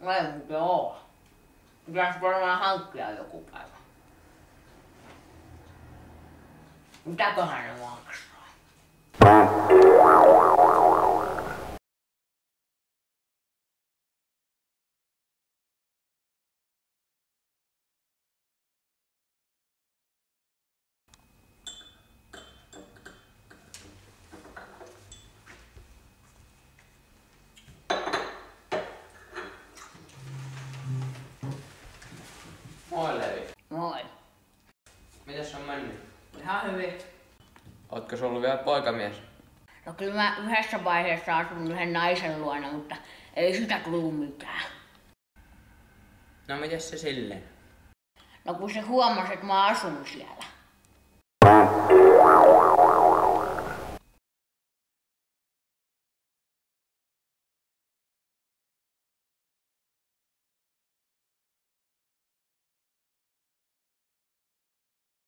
Ei muuten oo. Pitäis varmaan hankkia joku päivä. Mitäköhän ne maksaa? Moi Levi. Moi. Mitäs on mennyt? Ihan hyvin. Ootko sä ollut vielä poikamies? No kyllä mä yhdessä vaiheessa asun yhden naisen luona, mutta ei sitä tullut mitään. No mitäs se silleen? No kun se huomasi, että mä asun siellä.